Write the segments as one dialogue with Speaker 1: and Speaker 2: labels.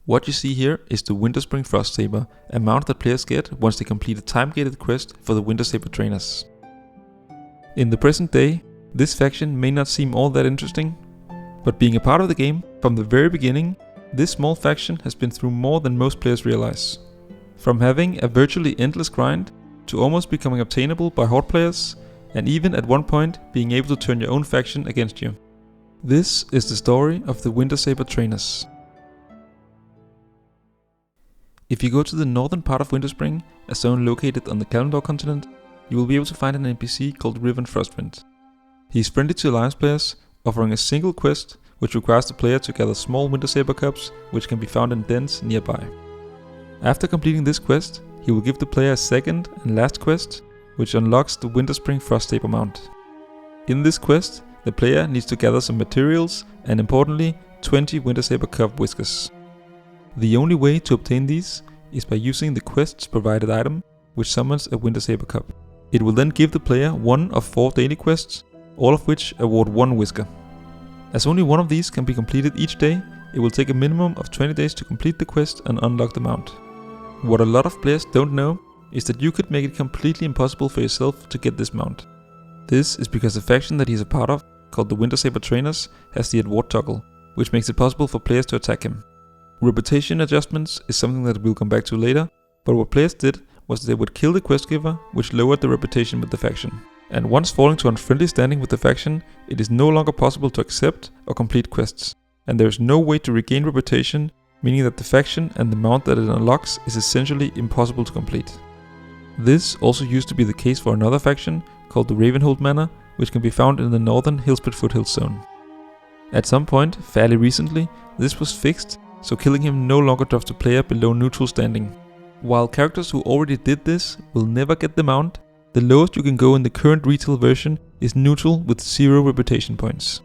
Speaker 1: What you see here is the Winterspring Frostsaber, a mount that players get once they complete a time-gated quest for the Wintersaber Trainers. In the present day, this faction may not seem all that interesting, but being a part of the game from the very beginning, this small faction has been through more than most players realize. From having a virtually endless grind, to almost becoming obtainable by Horde players, and even at one point being able to turn your own faction against you. This is the story of the Wintersaber Trainers. If you go to the northern part of Winterspring, a zone located on the Kalimdor continent, you will be able to find an NPC called Riven Frostwind. He is friendly to Alliance players, offering a single quest which requires the player to gather small Wintersaber cups which can be found in dens nearby. After completing this quest, he will give the player a second and last quest, which unlocks the Winterspring Frostsaber mount. In this quest, the player needs to gather some materials and importantly, 20 Wintersaber cup whiskers. The only way to obtain these is by using the quest's provided item, which summons a Wintersaber cup. It will then give the player one of 4 daily quests, all of which award 1 whisker. As only one of these can be completed each day, it will take a minimum of 20 days to complete the quest and unlock the mount. What a lot of players don't know is that you could make it completely impossible for yourself to get this mount. This is because the faction that he is a part of, called the Wintersaber Trainers, has the award toggle, which makes it possible for players to attack him. Reputation adjustments is something that we'll come back to later, but what players did was they would kill the quest giver, which lowered the reputation with the faction. And once falling to unfriendly standing with the faction, it is no longer possible to accept or complete quests, and there is no way to regain reputation, meaning that the faction and the mount that it unlocks is essentially impossible to complete. This also used to be the case for another faction called the Ravenhold Manor, which can be found in the northern Hillspit Foothills zone. At some point, fairly recently, this was fixed, so killing him no longer drops the player below neutral standing. While characters who already did this will never get the mount, the lowest you can go in the current retail version is neutral with 0 reputation points.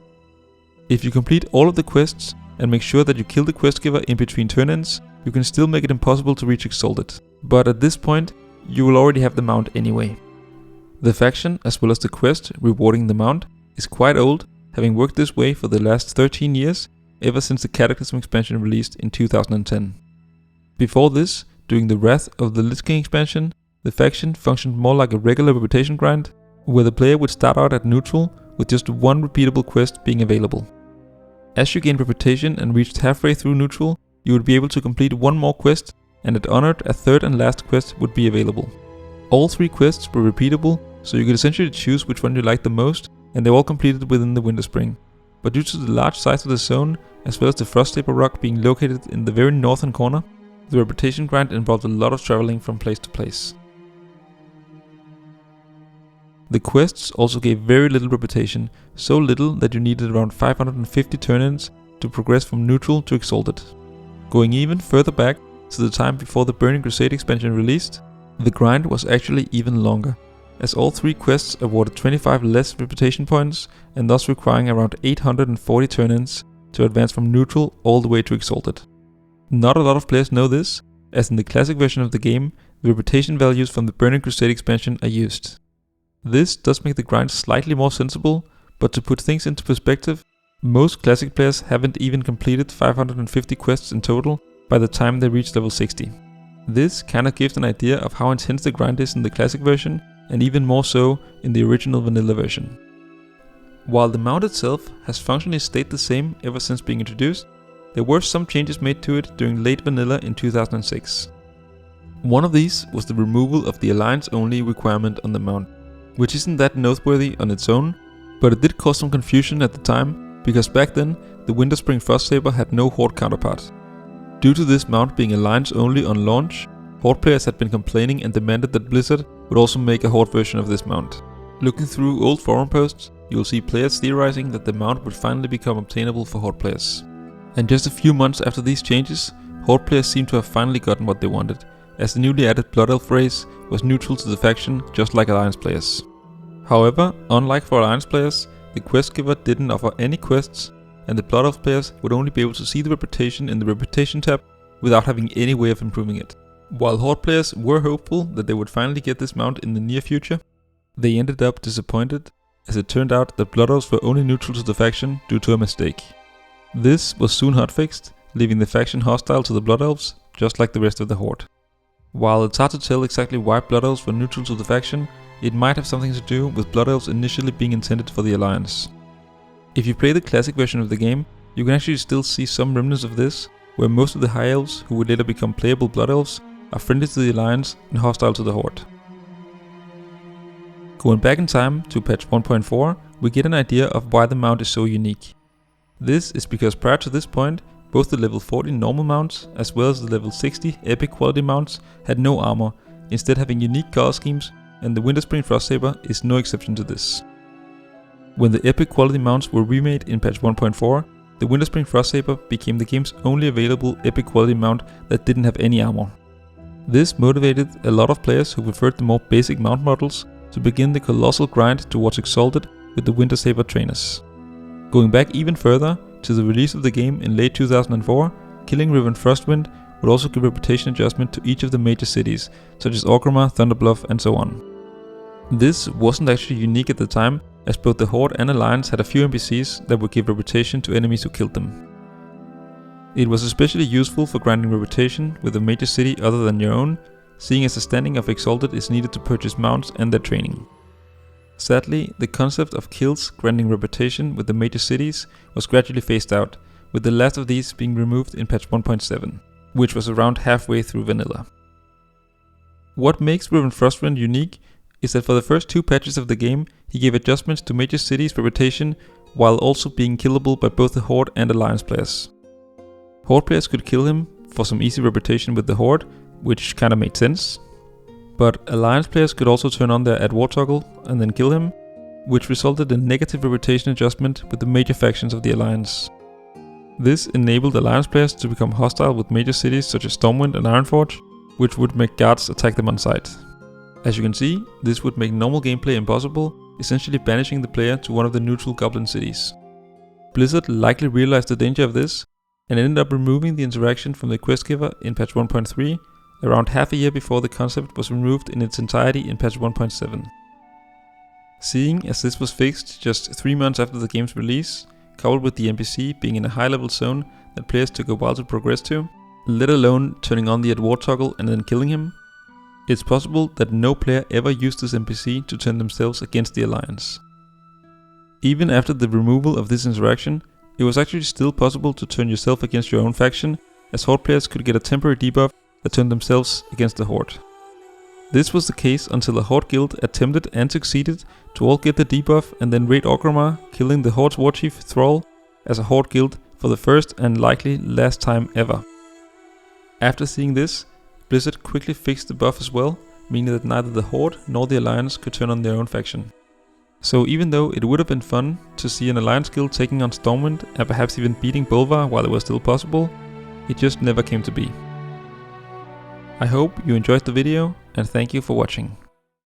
Speaker 1: If you complete all of the quests and make sure that you kill the quest giver in between turn ends, you can still make it impossible to reach Exalted. But at this point, you will already have the mount anyway. The faction, as well as the quest rewarding the mount, is quite old, having worked this way for the last 13 years, ever since the Cataclysm expansion released in 2010. Before this, during the Wrath of the Lich King expansion, the faction functioned more like a regular reputation grind, where the player would start out at neutral with just 1 repeatable quest being available. As you gained reputation and reached halfway through neutral, you would be able to complete 1 more quest, and at Honored a 3rd and last quest would be available. All 3 quests were repeatable, so you could essentially choose which one you liked the most, and they were all completed within the Winterspring. But due to the large size of the zone, as well as the Frostsaber Rock being located in the very northern corner, the reputation grind involved a lot of traveling from place to place. The quests also gave very little reputation, so little that you needed around 550 turn-ins to progress from neutral to Exalted. Going even further back to the time before the Burning Crusade expansion released, the grind was actually even longer, as all 3 quests awarded 25 less reputation points and thus requiring around 840 turn-ins to advance from neutral all the way to Exalted. Not a lot of players know this, as in the classic version of the game, the reputation values from the Burning Crusade expansion are used. This does make the grind slightly more sensible, but to put things into perspective, most classic players haven't even completed 550 quests in total by the time they reach level 60. This kinda gives an idea of how intense the grind is in the classic version, and even more so in the original vanilla version. While the mount itself has functionally stayed the same ever since being introduced, there were some changes made to it during late vanilla in 2006. One of these was the removal of the Alliance only requirement on the mount, which isn't that noteworthy on its own, but it did cause some confusion at the time, because back then the Winterspring Frostsaber had no Horde counterpart. Due to this mount being Alliance only on launch, Horde players had been complaining and demanded that Blizzard would also make a Horde version of this mount. Looking through old forum posts, you'll see players theorizing that the mount would finally become obtainable for Horde players. And just a few months after these changes, Horde players seem to have finally gotten what they wanted, as the newly added Blood Elf race was neutral to the faction just like Alliance players. However, unlike for Alliance players, the quest giver didn't offer any quests, and the Blood Elf players would only be able to see the reputation in the reputation tab without having any way of improving it. While Horde players were hopeful that they would finally get this mount in the near future, they ended up disappointed, as it turned out that Blood Elves were only neutral to the faction due to a mistake. This was soon hotfixed, leaving the faction hostile to the Blood Elves, just like the rest of the Horde. While it's hard to tell exactly why Blood Elves were neutral to the faction, it might have something to do with Blood Elves initially being intended for the Alliance. If you play the classic version of the game, you can actually still see some remnants of this, where most of the High Elves, who would later become playable Blood Elves, are friendly to the Alliance and hostile to the Horde. Going back in time to patch 1.4, we get an idea of why the mount is so unique. This is because prior to this point, both the level 40 normal mounts as well as the level 60 epic quality mounts had no armor, instead having unique color schemes, and the Winterspring Frostsaber is no exception to this. When the epic quality mounts were remade in patch 1.4, the Winterspring Frostsaber became the game's only available epic quality mount that didn't have any armor. This motivated a lot of players who preferred the more basic mount models to begin the colossal grind towards Exalted with the Wintersaber Trainers. Going back even further, to the release of the game in late 2004, killing Riven Frostwind would also give reputation adjustment to each of the major cities, such as Orgrimmar, Thunderbluff and so on. This wasn't actually unique at the time, as both the Horde and Alliance had a few NPCs that would give reputation to enemies who killed them. It was especially useful for grinding reputation with a major city other than your own, seeing as the standing of Exalted is needed to purchase mounts and their training. Sadly, the concept of kills granting reputation with the major cities was gradually phased out, with the last of these being removed in patch 1.7, which was around halfway through vanilla. What makes Riven Frostwind unique is that for the first 2 patches of the game, he gave adjustments to major cities' reputation while also being killable by both the Horde and Alliance players. Horde players could kill him for some easy reputation with the Horde, which kinda made sense. But Alliance players could also turn on their Add War toggle and then kill him, which resulted in negative reputation adjustment with the major factions of the Alliance. This enabled Alliance players to become hostile with major cities such as Stormwind and Ironforge, which would make guards attack them on sight. As you can see, this would make normal gameplay impossible, essentially banishing the player to one of the neutral Goblin cities. Blizzard likely realized the danger of this, and ended up removing the interaction from the quest giver in patch 1.3, around half a year before the concept was removed in its entirety in patch 1.7. Seeing as this was fixed just 3 months after the game's release, coupled with the NPC being in a high level zone that players took a while to progress to, let alone turning on the Add War toggle and then killing him, it's possible that no player ever used this NPC to turn themselves against the Alliance. Even after the removal of this interaction, it was actually still possible to turn yourself against your own faction, as Horde players could get a temporary debuff that turned themselves against the Horde. This was the case until a Horde guild attempted and succeeded to all get the debuff and then raid Orgrimmar, killing the Horde's warchief Thrall as a Horde guild for the first and likely last time ever. After seeing this, Blizzard quickly fixed the buff as well, meaning that neither the Horde nor the Alliance could turn on their own faction. So even though it would have been fun to see an Alliance guild taking on Stormwind and perhaps even beating Bolvar while it was still possible, it just never came to be. I hope you enjoyed the video and thank you for watching.